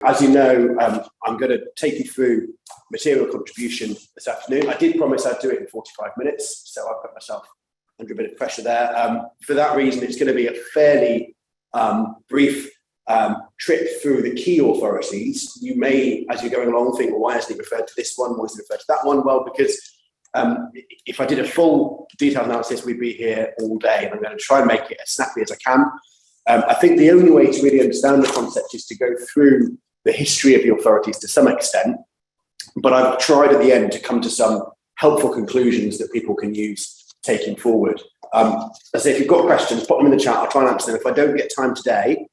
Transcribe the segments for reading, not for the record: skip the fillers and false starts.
as you know, I'm going to take you through material contribution this afternoon. I did promise I'd do it in 45 minutes, so I put myself under a bit of pressure there. For that reason, it's going to be a fairly brief trip through the key authorities. You may, as you're going along, think, well, why hasn't he referred to this one? Why hasn't he referred to that one? Well, because if I did a full detailed analysis, we'd be here all day, and I'm going to try and make it as snappy as I can. I think the only way to really understand the concept is to go through the history of the authorities to some extent, but I've tried at the end to come to some helpful conclusions that people can use taking forward. As I say, if you've got questions, put them in the chat. I'll try and answer them. If I don't get time today,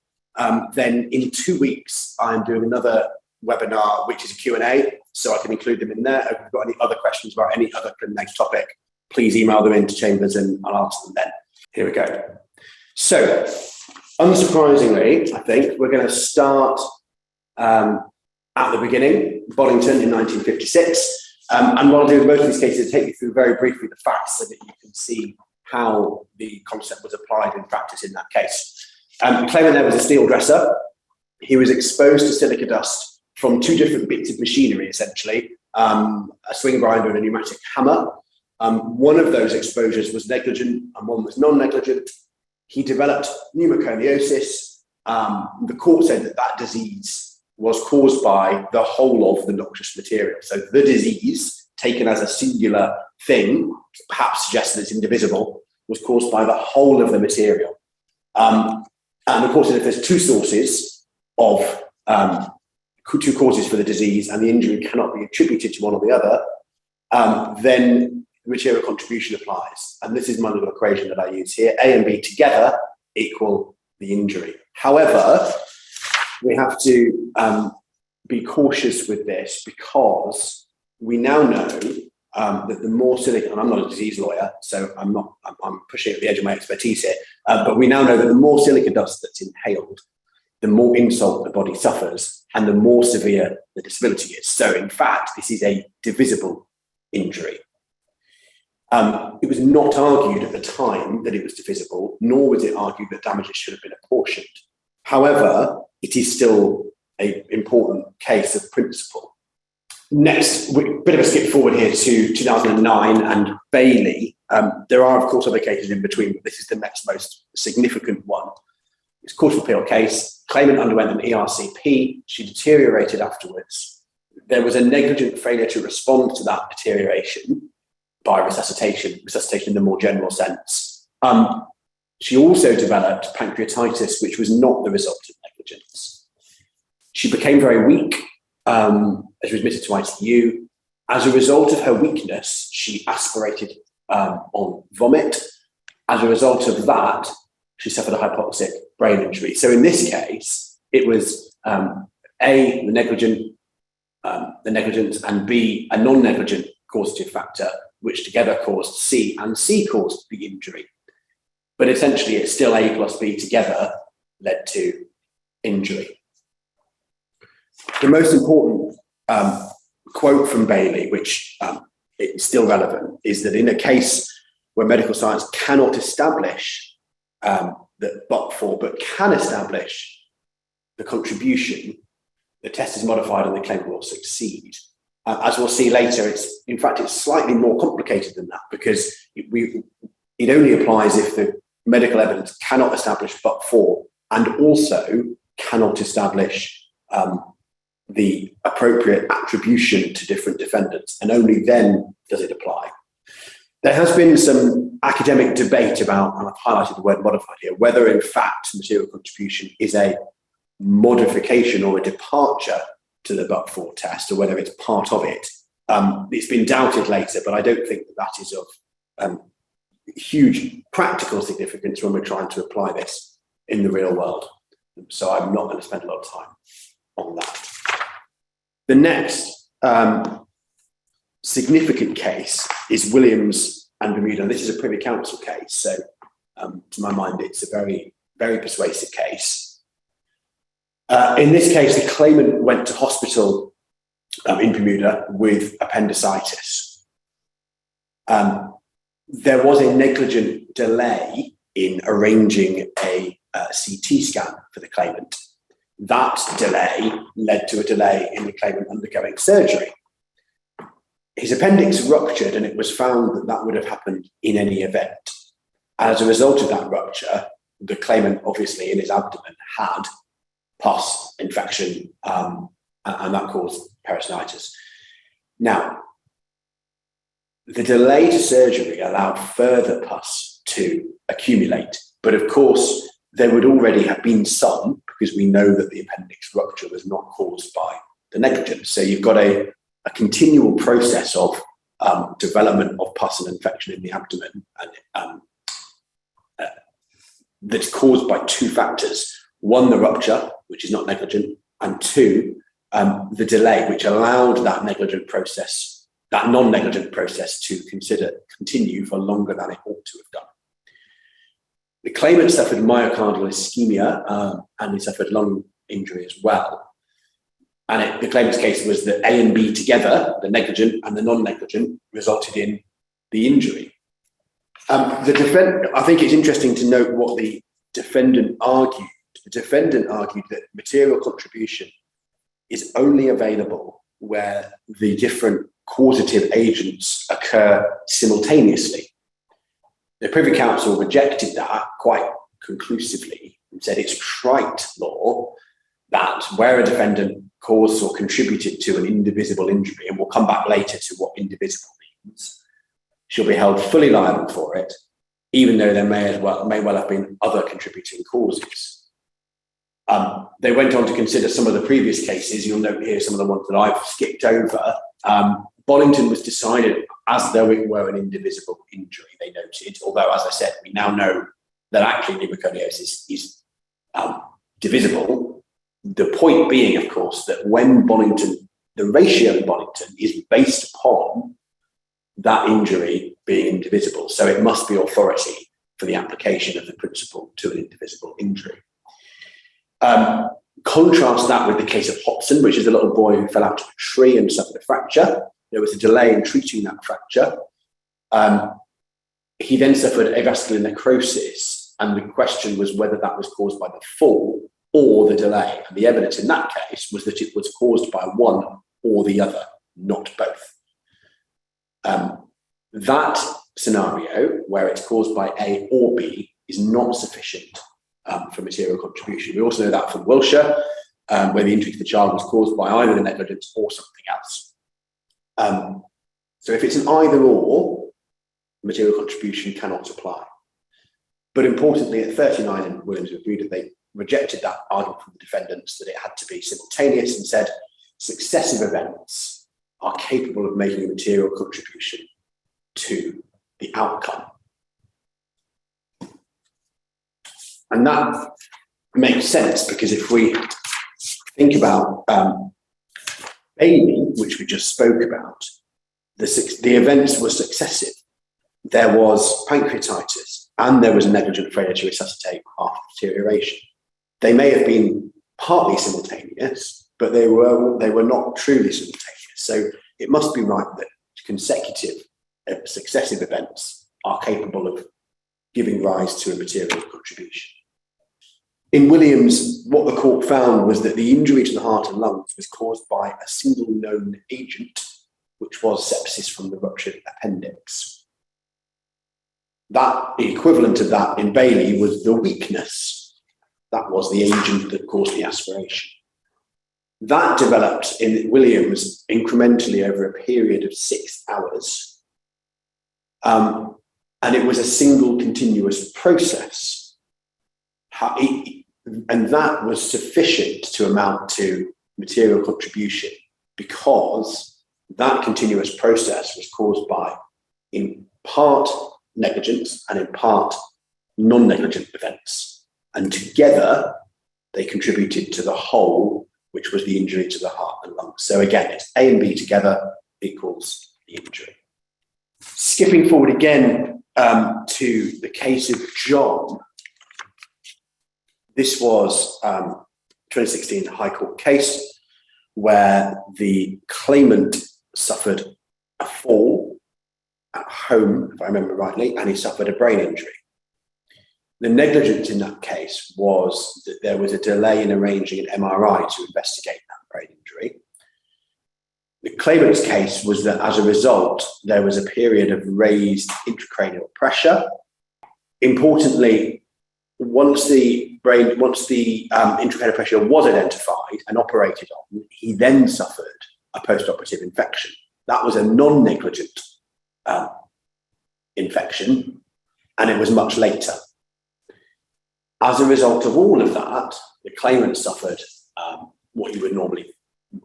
then in 2 weeks, I'm doing another webinar, which is a Q&A, so I can include them in there. If you've got any other questions about any other Clinical topic, please email them into Chambers and I'll answer them then. Here we go. So, unsurprisingly, I think we're going to start at the beginning, Bonnington in 1956. And what I'll do with most of these cases is take you through very briefly the facts so that you can see how the concept was applied in practice in that case. The claimant there was a steel dresser. He was exposed to silica dust from two different bits of machinery, essentially, a swing grinder and a pneumatic hammer. One of those exposures was negligent and one was non-negligent. He developed pneumoconiosis. The court said that that disease was caused by the whole of the noxious material. So the disease, taken as a singular thing, perhaps suggests that it's indivisible, was caused by the whole of the material. And of course, if there's two sources of two causes for the disease and the injury cannot be attributed to one or the other, then material contribution applies. And this is my little equation that I use here. A and B together equal the injury. However, we have to be cautious with this because we now know that the more silica, and I'm not a disease lawyer, so I'm pushing at the edge of my expertise here, but we now know that the more silica dust that's inhaled, the more insult the body suffers and the more severe the disability is. So in fact, this is a divisible injury. It was not argued at the time that it was divisible, nor was it argued that damages should have been apportioned. However, it is still an important case of principle. Next, bit of a skip forward here to 2009 and Bailey. There are, of course, other cases in between, but this is the next most significant one. It's a Court of Appeal case. Claimant underwent an ERCP. She deteriorated afterwards. There was a negligent failure to respond to that deterioration by resuscitation in the more general sense. She also developed pancreatitis, which was not the result of negligence. She became very weak, as she was admitted to ICU. As a result of her weakness, she aspirated on vomit. As a result of that, she suffered a hypoxic brain injury. So in this case, it was A, the negligence, and B, a non-negligent causative factor, which together caused C, and C caused the injury. But essentially, it's still A plus B together led to injury. The most important quote from Bailey, which is still relevant, is that in a case where medical science cannot establish that but can establish the contribution, the test is modified and the claim will succeed. As we'll see later, it's slightly more complicated than that because it only applies if the medical evidence cannot establish but for and also cannot establish the appropriate attribution to different defendants, and only then does it apply. There has been some academic debate about, and I've highlighted the word modified here, whether in fact material contribution is a modification or a departure to the but-for test, or whether it's part of it. It's been doubted later, but I don't think that is of huge practical significance when we're trying to apply this in the real world. So I'm not going to spend a lot of time on that. The next significant case is Williams and Bermuda. This is a Privy Council case, so to my mind, it's a very, very persuasive case. In this case, the claimant went to hospital in Bermuda with appendicitis. There was a negligent delay in arranging a CT scan for the claimant. That delay led to a delay in the claimant undergoing surgery. His appendix ruptured, and it was found that that would have happened in any event. As a result of that rupture, the claimant obviously in his abdomen had pus infection, and that caused peritonitis. Now, the delay to surgery allowed further pus to accumulate, but of course, there would already have been some, because we know that the appendix rupture was not caused by the negligence. So you've got a continual process of development of pus and infection in the abdomen, and that's caused by two factors. One, the rupture, which is not negligent, and two, the delay, which allowed that non-negligent process to continue for longer than it ought to have done. The claimant suffered myocardial ischemia, and he suffered lung injury as well. And the claimant's case was that A and B together, the negligent and the non-negligent, resulted in the injury. I think it's interesting to note what the defendant argued. The defendant argued that material contribution is only available where the different causative agents occur simultaneously. The Privy Council rejected that quite conclusively and said it's trite law that where a defendant caused or contributed to an indivisible injury, and we'll come back later to what indivisible means, she'll be held fully liable for it, even though there may well have been other contributing causes. They went on to consider some of the previous cases. You'll note here some of the ones that I've skipped over. Bonnington was decided as though it were an indivisible injury, they noted, although, as I said, we now know that actually pneumoconiosis is divisible. The point being, of course, that when the ratio in Bonnington is based upon that injury being indivisible. So it must be authority for the application of the principle to an indivisible injury. Contrast that with the case of Hobson, which is a little boy who fell out of a tree and suffered a fracture. There was a delay in treating that fracture. He then suffered avascular necrosis, and the question was whether that was caused by the fall or the delay. And the evidence in that case was that it was caused by one or the other, not both. That scenario, where it's caused by A or B, is not sufficient for material contribution. We also know that from Wiltshire, where the injury to the child was caused by either the negligence or something else. So if it's an either or, material contribution cannot apply. But importantly, at 39, and Williams agreed that they rejected that argument from the defendants that it had to be simultaneous and said successive events are capable of making a material contribution to the outcome. And that makes sense because if we think about Bailey, which we just spoke about, the events were successive. There was pancreatitis and there was a negligent failure to resuscitate after deterioration. They may have been partly simultaneous, but they were not truly simultaneous. So it must be right that consecutive successive events are capable of giving rise to a material contribution. In Williams, what the court found was that the injury to the heart and lungs was caused by a single known agent, which was sepsis from the ruptured appendix. The equivalent of that in Bailey was the weakness. That was the agent that caused the aspiration. That developed in Williams incrementally over a period of 6 hours. And it was a single continuous process. And that was sufficient to amount to material contribution because that continuous process was caused by, in part, negligence and in part, non-negligent events. And together, they contributed to the whole, which was the injury to the heart and lungs. So again, it's A and B together equals the injury. Skipping forward again to the case of John. This was 2016 High Court case where the claimant suffered a fall at home, if I remember rightly, and he suffered a brain injury. The negligence in that case was that there was a delay in arranging an MRI to investigate that brain injury. The claimant's case was that as a result, there was a period of raised intracranial pressure. Importantly, once the intracranial pressure was identified and operated on, he then suffered a post-operative infection. That was a non-negligent infection, and it was much later. As a result of all of that, the claimant suffered what you would normally,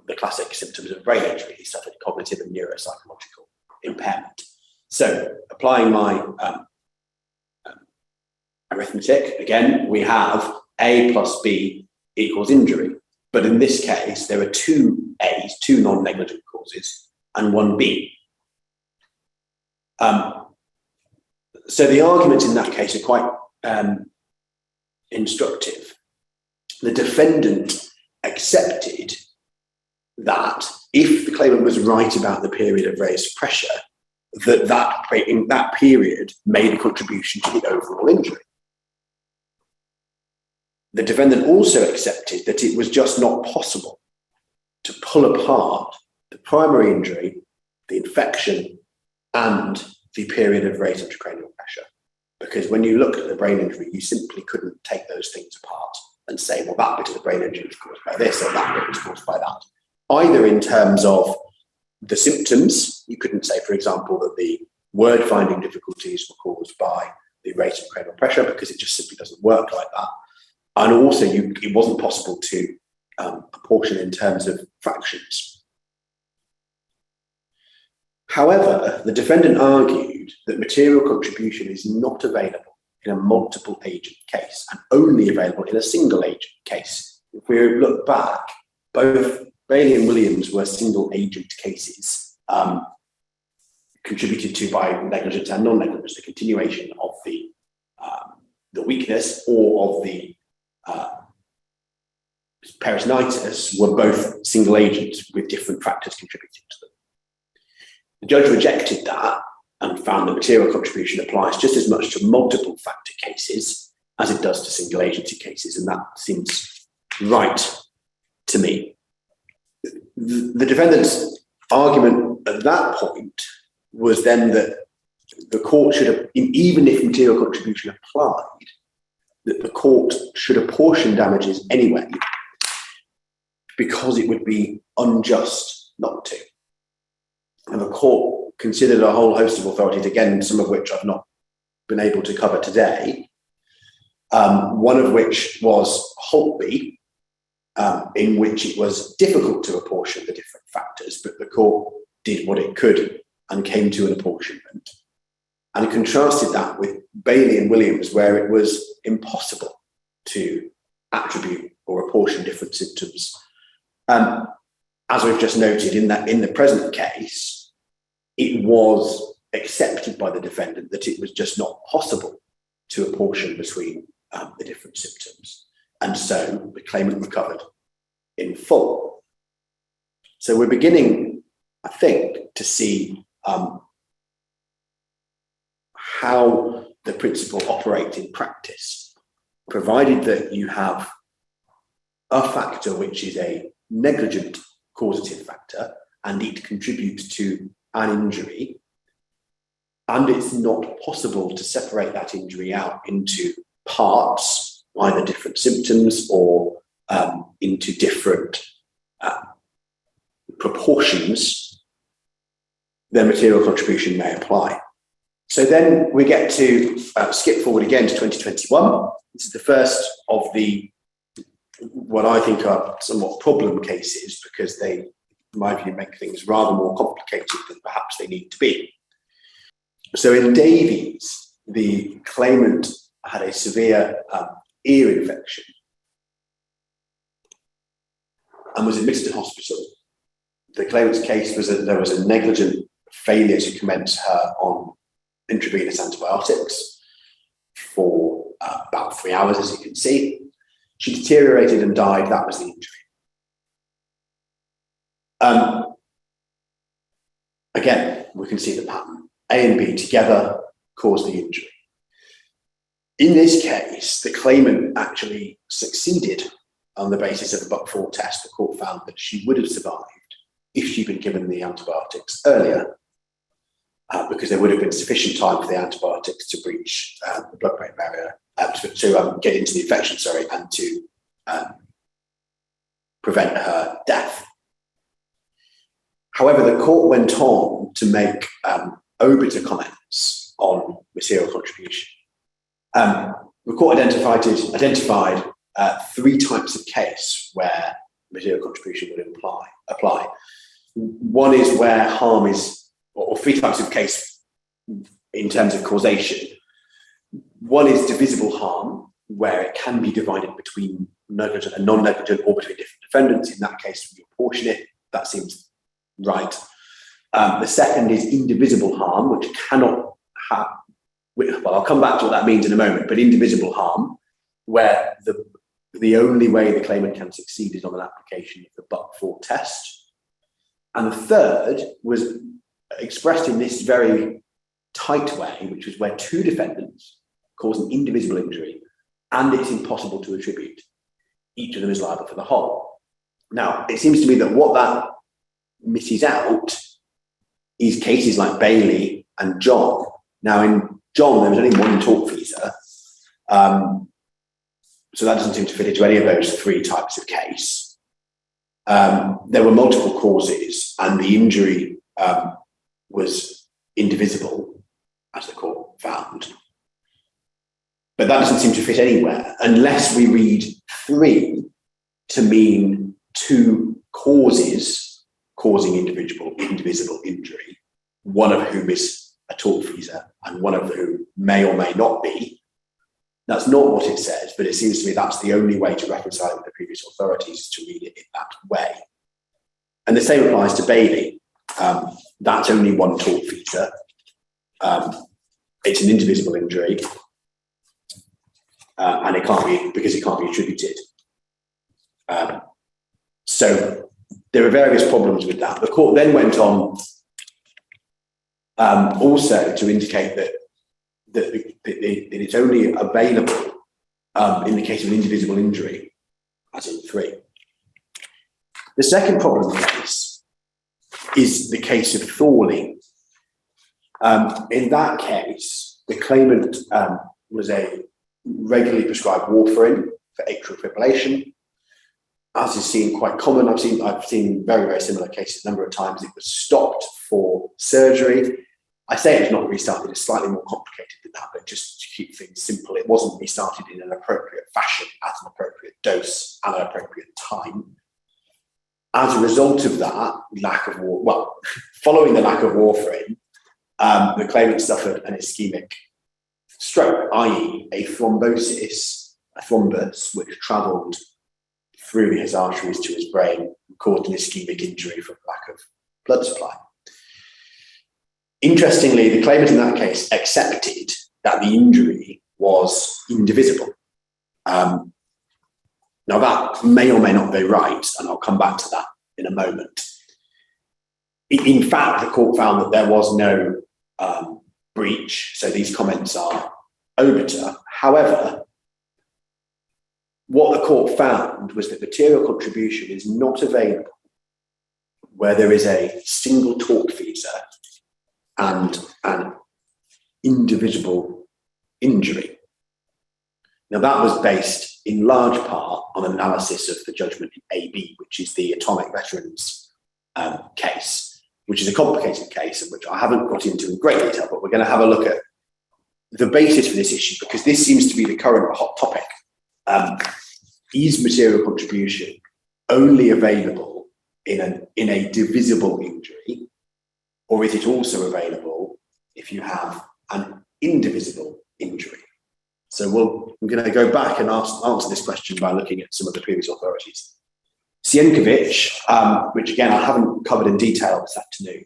the classic symptoms of brain injury. He suffered cognitive and neuropsychological impairment. So, applying my arithmetic, again, we have A plus B equals injury. But in this case, there are two A's, two non-negligent causes, and one B. So the arguments in that case are quite instructive. The defendant accepted that if the claimant was right about the period of raised pressure, that period made a contribution to the overall injury. The defendant also accepted that it was just not possible to pull apart the primary injury, the infection, and the period of raised intracranial pressure. Because when you looked at the brain injury, you simply couldn't take those things apart and say, well, that bit of the brain injury was caused by this or that bit was caused by that. Either in terms of the symptoms, you couldn't say, for example, that the word finding difficulties were caused by the raised intracranial pressure, because it just simply doesn't work like that. And also, it wasn't possible to apportion in terms of fractions. However, the defendant argued that material contribution is not available in a multiple agent case and only available in a single agent case. If we look back, both Bailey and Williams were single agent cases contributed to by negligence and non-negligence, the continuation of the weakness or of the peritonitis were both single agents with different factors contributing to them. The judge rejected that and found that material contribution applies just as much to multiple factor cases as it does to single agency cases, and that seems right to me. The defendant's argument at that point was then that the court should have, even if material contribution applied, that the court should apportion damages anyway, because it would be unjust not to. And the court considered a whole host of authorities, again, some of which I've not been able to cover today, one of which was Holtby, in which it was difficult to apportion the different factors, but the court did what it could and came to an apportionment. And contrasted that with Bailey and Williams, where it was impossible to attribute or apportion different symptoms. As we've just noted, in the present case, it was accepted by the defendant that it was just not possible to apportion between the different symptoms. And so the claimant recovered in full. So we're beginning, I think, to see how the principle operates in practice, provided that you have a factor which is a negligent causative factor and it contributes to an injury, and it's not possible to separate that injury out into parts, either different symptoms or into different proportions, then material contribution may apply. So then we get to skip forward again to 2021. This is the first of the, what I think are somewhat problem cases, because they, in my view, make things rather more complicated than perhaps they need to be. So in Davies, the claimant had a severe ear infection and was admitted to hospital. The claimant's case was that there was a negligent failure to commence her on intravenous antibiotics for about 3 hours, as you can see. She deteriorated and died. That was the injury. Again, we can see the pattern. A and B together caused the injury. In this case, the claimant actually succeeded on the basis of a but-for test. The court found that she would have survived if she'd been given the antibiotics earlier, because there would have been sufficient time for the antibiotics to breach the blood-brain barrier, to get into the infection, and to prevent her death. However, the court went on to make obiter comments on material contribution. The court identified 3 types of case where material contribution would apply. One is where harm is, or 3 types of case in terms of causation. One is divisible harm, where it can be divided between negligent and non-negligent, or between different defendants. In that case, we apportion it. That seems right. The second is indivisible harm, which cannot have, well, I'll come back to what that means in a moment, but indivisible harm, where the only way the claimant can succeed is on an application of the but-for test. And the third was expressed in this very tight way, which was where 2 defendants cause an indivisible injury and it's impossible to attribute. Each of them is liable for the whole. Now, it seems to me that what that misses out is cases like Bailey and John. Now, in John, there was only one tortfeasor, so that doesn't seem to fit into any of those 3 types of case. There were multiple causes, and the injury was indivisible, as the court found. But that doesn't seem to fit anywhere, unless we read 3 to mean 2 causes causing indivisible injury, one of whom is a tortfeasor and one of whom may or may not be. That's not what it says, but it seems to me that's the only way to reconcile it with the previous authorities, to read it in that way. And the same applies to Bailey. That's only one tortfeasor. It's an indivisible injury, and it can't be, because it can't be attributed. So there are various problems with that. The court then went on also to indicate that it's only available in the case of an indivisible injury, as in 3. The second problem case is the case of Thorley. In that case, the claimant was a regularly prescribed warfarin for atrial fibrillation. As is seen quite common, I've seen very, very similar cases a number of times. It was stopped for surgery. I say it's not restarted, it's slightly more complicated than that, but just to keep things simple, it wasn't restarted in an appropriate fashion, at an appropriate dose, at an appropriate time. As a result of that, following the lack of warfarin, the claimant suffered an ischemic stroke, i.e. a thrombosis, a thrombus, which travelled through his arteries to his brain, caused an ischemic injury from lack of blood supply. Interestingly, the claimant in that case accepted that the injury was indivisible. Now, that may or may not be right, and I'll come back to that in a moment. In fact, the court found that there was no breach, so these comments are obiter. However, what the court found was that material contribution is not available where there is a single tortfeasor and an indivisible injury. Now, that was based in large part on analysis of the judgment in AB, which is the Atomic Veterans case, which is a complicated case in which I haven't got into in great detail, but we're going to have a look at the basis for this issue, because this seems to be the current hot topic. Is material contribution only available in a divisible injury, or is it also available if you have an indivisible injury? So I'm going to go back and answer this question by looking at some of the previous authorities. Sienkiewicz, which again I haven't covered in detail this afternoon,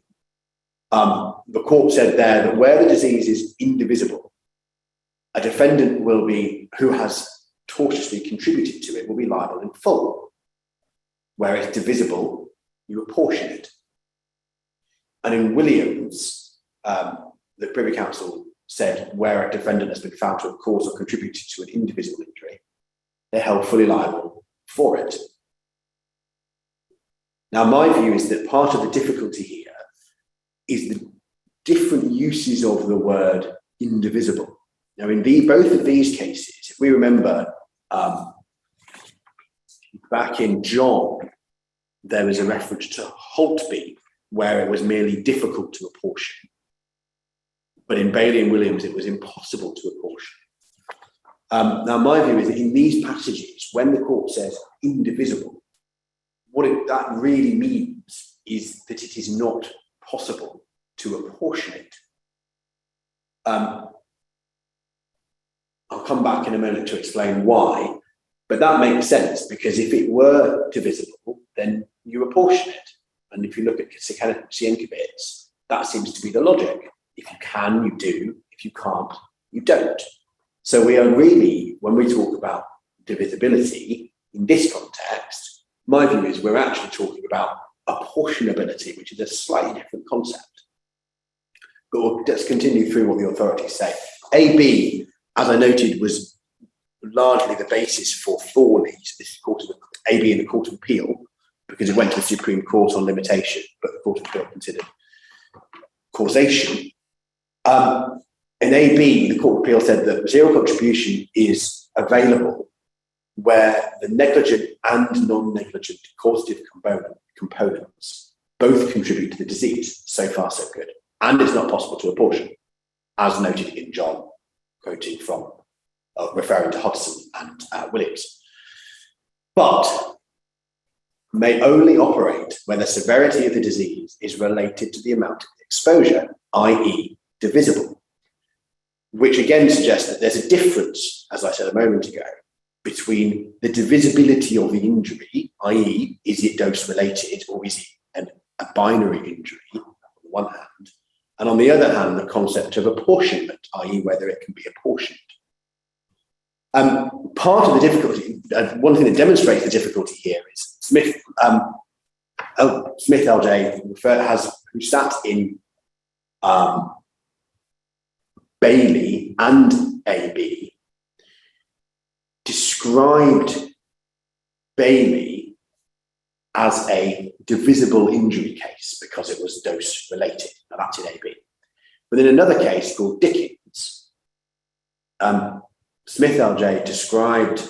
the court said there that where the disease is indivisible, a defendant who has tortiously contributed to it will be liable in full. Where it's divisible, you apportion it. And in Williams, the Privy Council said where a defendant has been found to have caused or contributed to an indivisible injury, they're held fully liable for it. Now, my view is that part of the difficulty here is the different uses of the word indivisible. Now, in both of these cases, if we remember back in John, there was a reference to Holtby, where it was merely difficult to apportion. But in Bailey and Williams, it was impossible to apportion. Now, my view is that in these passages, when the court says indivisible, that really means is that it is not possible to apportion it. I'll come back in a moment to explain why, but that makes sense, because if it were divisible, then you apportion it. And if you look at Sienkiewicz, that seems to be the logic. If you can, you do. If you can't, you don't. So we are really, when we talk about divisibility in this context, my view is we're actually talking about apportionability, which is a slightly different concept. But let's continue through what the authorities say. AB, as I noted, was largely the basis for Thorley's, AB in the Court of Appeal, because it went to the Supreme Court on limitation, but the Court of Appeal considered causation. In AB, the Court of Appeal said that material contribution is available where the negligent and non-negligent causative components both contribute to the disease. So far, so good. And it's not possible to apportion, as noted in John, quoting from, referring to Hodgson and Williams. But may only operate when the severity of the disease is related to the amount of exposure, i.e. divisible, which again suggests that there's a difference, as I said a moment ago, between the divisibility of the injury, i.e. is it dose related or is it a binary injury on the one hand, and on the other hand, the concept of apportionment, i.e. whether it can be apportioned. Part of the difficulty, one thing that demonstrates the difficulty here is Smith LJ, who sat in Bailey and AB, described Bailey as a divisible injury case because it was dose related. Now that's in AB. But in another case called Dickens, Smith LJ described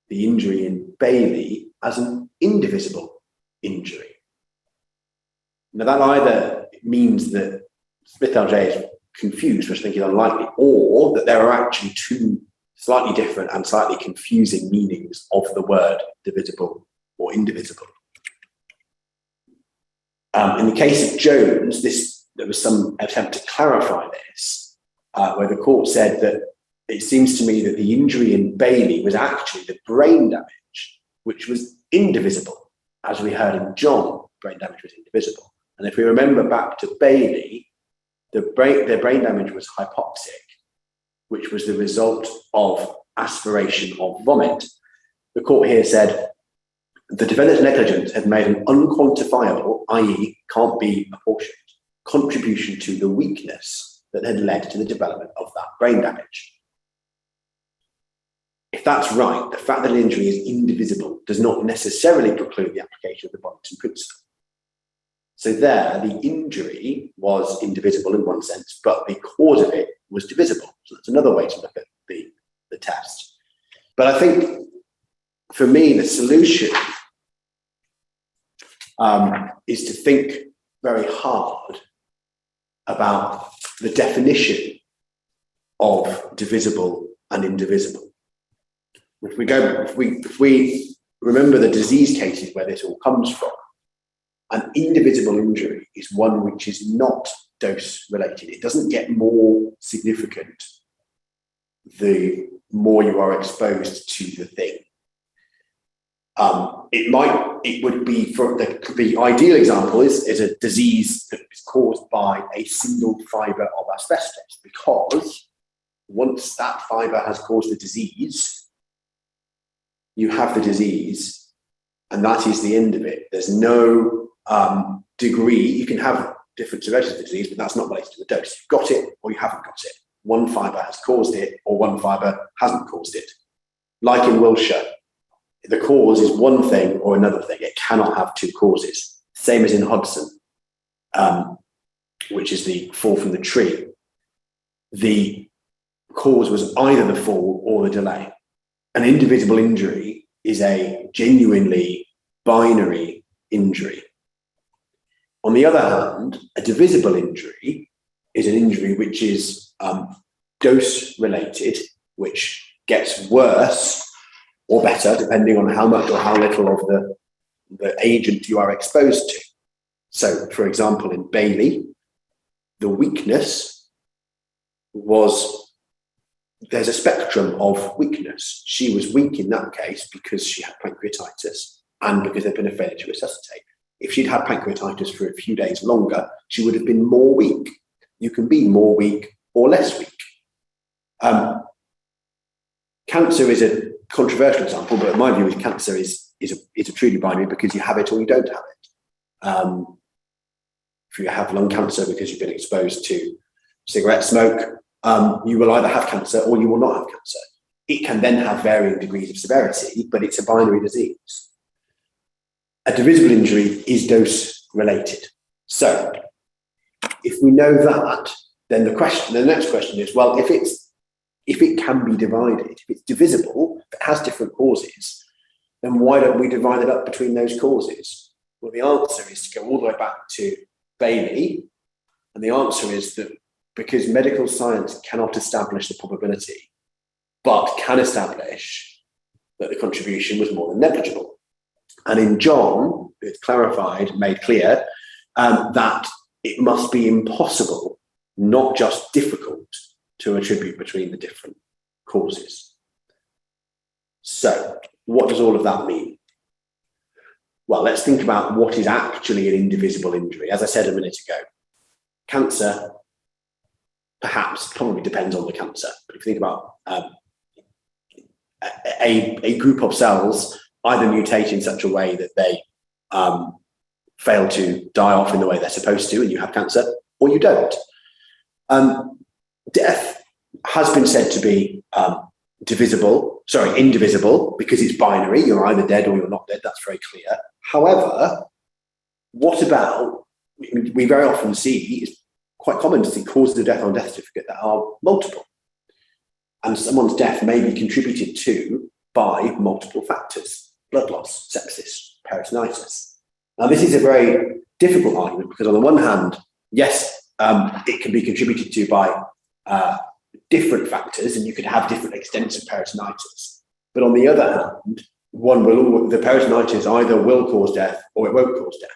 the injury in Bailey as an indivisible injury. Now that either means that Smith LJ is confused, which I think is unlikely, or that there are actually two slightly different and slightly confusing meanings of the word divisible or indivisible. In the case of Jones, there was some attempt to clarify this, where the court said that it seems to me that the injury in Bailey was actually the brain damage, which was indivisible. As we heard in John, brain damage was indivisible. And if we remember back to Bailey, their brain damage was hypoxic, which was the result of aspiration of vomit. The court here said the defendant's negligence had made an unquantifiable, i.e. can't be apportioned, contribution to the weakness that had led to the development of that brain damage. If that's right, the fact that an injury is indivisible does not necessarily preclude the application of the Bonnington principle. So there, the injury was indivisible in one sense, but the cause of it was divisible. So that's another way to look at the test. But I think, for me, the solution is to think very hard about the definition of divisible and indivisible. If we remember the disease cases where this all comes from, an indivisible injury is one which is not dose related. It doesn't get more significant the more you are exposed to the thing. It would be, for the ideal example is a disease that is caused by a single fibre of asbestos, because once that fibre has caused the disease, you have the disease, and that is the end of it. There's no degree. You can have different severities of the disease, but that's not related to the dose. You've got it or you haven't got it. one fibre has caused it or one fibre hasn't caused it. Like in Wiltshire, the cause is one thing or another thing. It cannot have two causes. Same as in Hodson, which is the fall from the tree. The cause was either the fall or the delay. An indivisible injury is a genuinely binary injury. On the other hand, a divisible injury is an injury which is dose related, which gets worse or better depending on how much or how little of the agent you are exposed to. So, for example, in Bailey, the weakness was, there's a spectrum of weakness. She was weak in that case because she had pancreatitis and because there'd been a failure to resuscitate. If she'd had pancreatitis for a few days longer, she would have been more weak. You can be more weak or less weak. Cancer is a controversial example, but my view is cancer is a truly binary because you have it or you don't have it. If you have lung cancer because you've been exposed to cigarette smoke, you will either have cancer or you will not have cancer. It can then have varying degrees of severity, but it's a binary disease. A divisible injury is dose related. So if we know that, then the next question is, well, if it can be divided, if it's divisible, if it has different causes, then why don't we divide it up between those causes? Well, the answer is to go all the way back to Bailey, and the answer is that because medical science cannot establish the probability, but can establish that the contribution was more than negligible. And in John, it's clarified, made clear, that it must be impossible, not just difficult, to attribute between the different causes. So, what does all of that mean? Well, let's think about what is actually an indivisible injury. As I said a minute ago, cancer probably depends on the cancer. But if you think about a group of cells either mutate in such a way that they fail to die off in the way they're supposed to, and you have cancer, or you don't. Death has been said to be indivisible, because it's binary. You're either dead or you're not dead. That's very clear. However, what about, we very often see, it's quite common to see causes of death on death certificate that are multiple. And someone's death may be contributed to by multiple factors: blood loss, sepsis, peritonitis. Now, this is a very difficult argument because on the one hand, yes, it can be contributed to by different factors, and you could have different extents of peritonitis. But on the other hand, the peritonitis either will cause death or it won't cause death.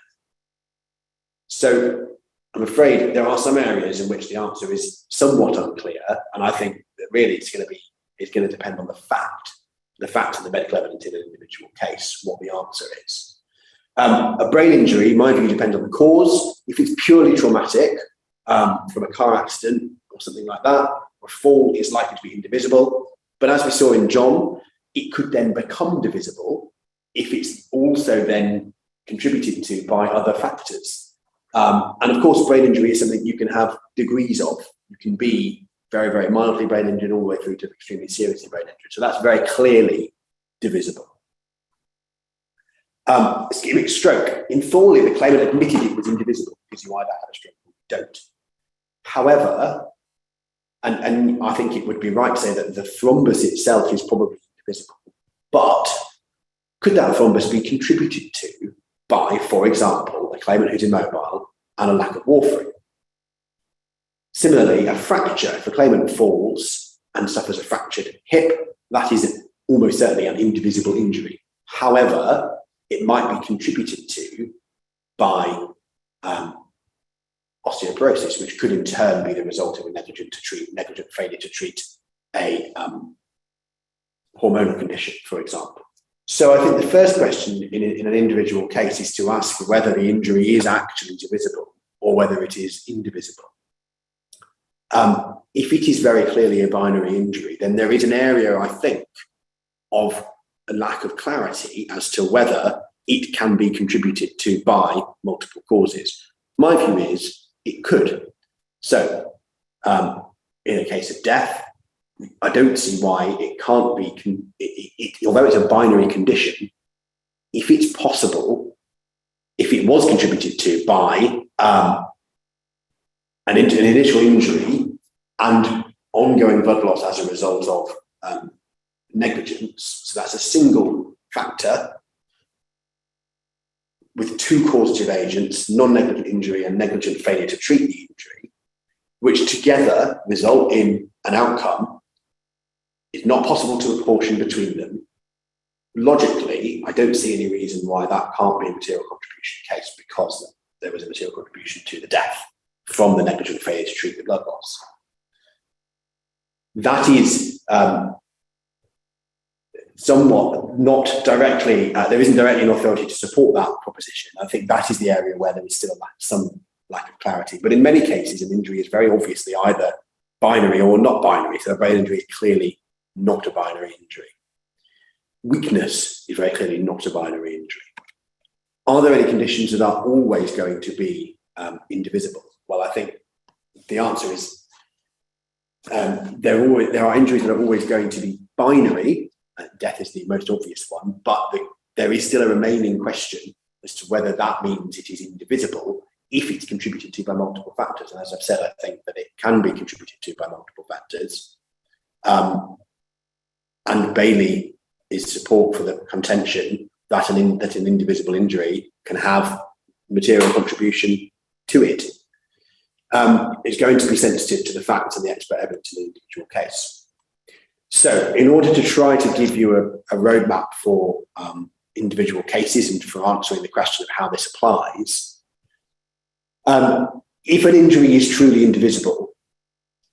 So I'm afraid there are some areas in which the answer is somewhat unclear, and I think that really it's going to depend on the fact and the medical evidence in an individual case, what the answer is. A brain injury, in my view, depends on the cause. If it's purely traumatic, from a car accident or something like that, or a fall, is likely to be indivisible. But as we saw in John, it could then become divisible if it's also then contributed to by other factors. And of course, brain injury is something you can have degrees of. You can be very, very mildly brain injured all the way through to extremely seriously brain injured. So that's very clearly divisible. Ischemic stroke. In Thorley, the claimant admitted it was indivisible because you either had a stroke or you don't. However, and I think it would be right to say that the thrombus itself is probably indivisible, but could that thrombus be contributed to by, for example, a claimant who's immobile and a lack of warfarin? Similarly, a fracture, if a claimant falls and suffers a fractured hip, that is almost certainly an indivisible injury. However, it might be contributed to by osteoporosis, which could in turn be the result of a negligent failure to treat a hormonal condition, for example. So I think the first question in an individual case is to ask whether the injury is actually divisible or whether it is indivisible. If it is very clearly a binary injury, then there is an area, I think, of a lack of clarity as to whether it can be contributed to by multiple causes. My view is it could. So in a case of death, I don't see why it can't be, although it's a binary condition, if it's possible, if it was contributed to by an initial injury and ongoing blood loss as a result of negligence, so that's a single factor with two causative agents, non-negligent injury and negligent failure to treat the injury, which together result in an outcome, it's not possible to apportion between them. Logically, I don't see any reason why that can't be a material contribution case, because there was a material contribution to the death from the negligent failure to treat the blood loss. That is somewhat not directly, there isn't directly an authority to support that proposition. I think that is the area where there is still some lack of clarity. But in many cases, an injury is very obviously either binary or not binary. So a brain injury is clearly not a binary injury. Weakness is very clearly not a binary injury. Are there any conditions that are always going to be indivisible? Well, I think the answer is there are injuries that are always going to be binary. Death is the most obvious one, but there is still a remaining question as to whether that means it is indivisible if it's contributed to by multiple factors. And as I've said, I think that it can be contributed to by multiple factors. And Bailey is support for the contention that an indivisible injury can have material contribution to it. It's going to be sensitive to the facts and the expert evidence in the individual case. So in order to try to give you a roadmap for individual cases and for answering the question of how this applies, if an injury is truly indivisible,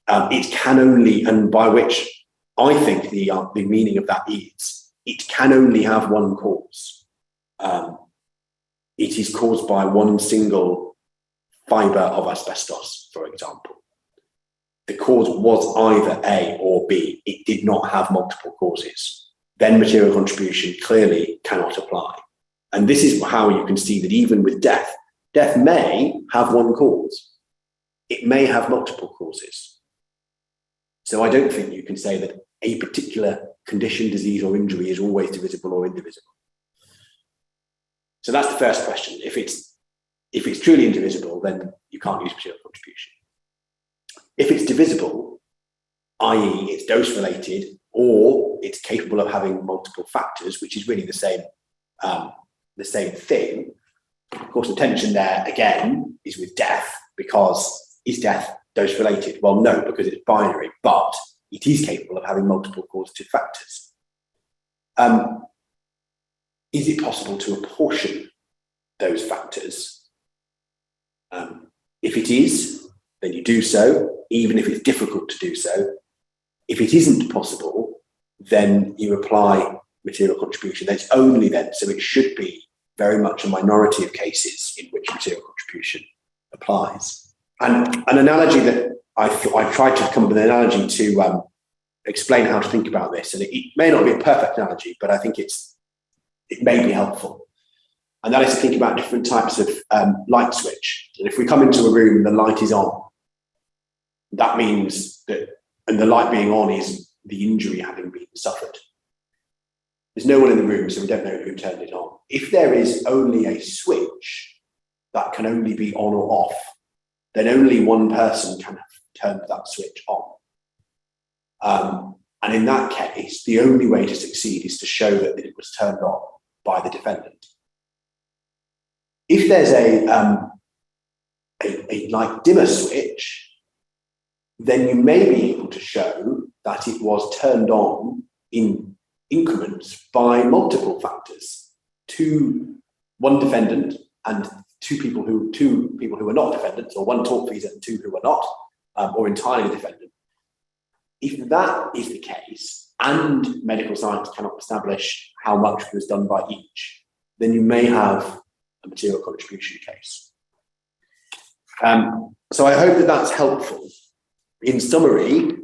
it can only, and by which I think the meaning of that is, it can only have one cause. It is caused by one single fibre of asbestos, for example. The cause was either A or B. It did not have multiple causes. Then material contribution clearly cannot apply. And this is how you can see that even with death, death may have one cause. It may have multiple causes. So I don't think you can say that a particular condition, disease, or injury is always divisible or indivisible. So that's the first question. If it's truly indivisible, then you can't use material contribution. If it's divisible, i.e. it's dose-related, or it's capable of having multiple factors, which is really the same thing. Of course, the tension there, again, is with death, because is death dose-related? Well, no, because it's binary, but it is capable of having multiple causative factors. Is it possible to apportion those factors? If it is, then you do so, even if it's difficult to do so. If it isn't possible, then you apply material contribution. That's only then, so it should be very much a minority of cases in which material contribution applies. And an analogy that I tried to come up with an analogy to explain how to think about this, and it may not be a perfect analogy, but I think it may be helpful. And that is to think about different types of light switch. And if we come into a room and the light is on, that means that, and the light being on is the injury having been suffered. There's no one in the room, so we don't know who turned it on. If there is only a switch that can only be on or off, then only one person can have turned that switch on. And in that case, the only way to succeed is to show that it was turned on by the defendant. If there's a light dimmer switch, then you may be able to show that it was turned on in increments by multiple factors. One defendant and two people who are not defendants, or one tortfeasor and two who are not, or entirely defendant. If that is the case, and medical science cannot establish how much was done by each, then you may have a material contribution case. So I hope that that's helpful. In summary,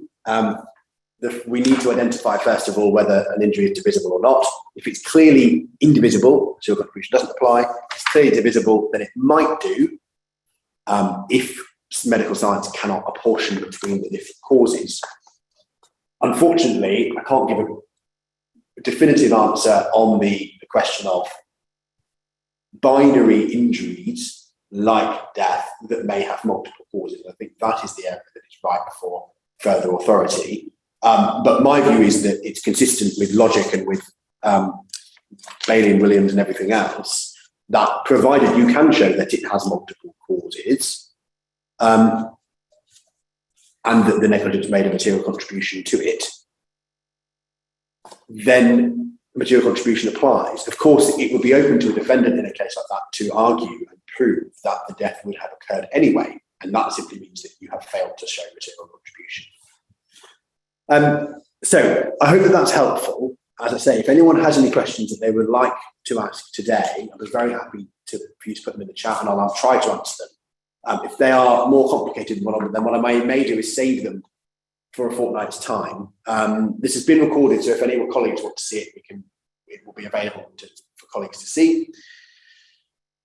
we need to identify, first of all, whether an injury is divisible or not. If it's clearly indivisible, material contribution doesn't apply. If it's clearly divisible, then it might do. If medical science cannot apportion between the different causes. Unfortunately, I can't give a definitive answer on the question of binary injuries like death that may have multiple causes. I think that is the area that is ripe for further authority. But my view is that it's consistent with logic and with Bailey and Williams and everything else, that provided you can show that it has multiple causes, and that the negligence made a material contribution to it, then material contribution applies. Of course, it would be open to a defendant in a case like that to argue and prove that the death would have occurred anyway, and that simply means that you have failed to show material contribution. So I hope that that's helpful. As I say, if anyone has any questions that they would like to ask today, I was very happy for you to put them in the chat, and I'll try to answer them. If they are more complicated than what I may do is save them for a fortnight's time. This has been recorded, so if any of your colleagues want to see it, it will be available for colleagues to see.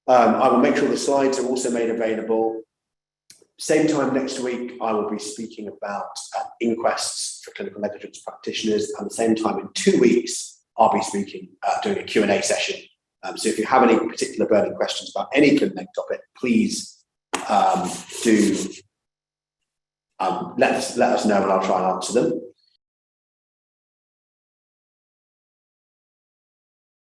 I will make sure the slides are also made available. Same time next week, I will be speaking about inquests for clinical negligence practitioners, and the same time in 2 weeks, I'll be speaking, doing a Q&A session. So if you have any particular burning questions about any clinical neg topic, please do let us know, and I'll try and answer them.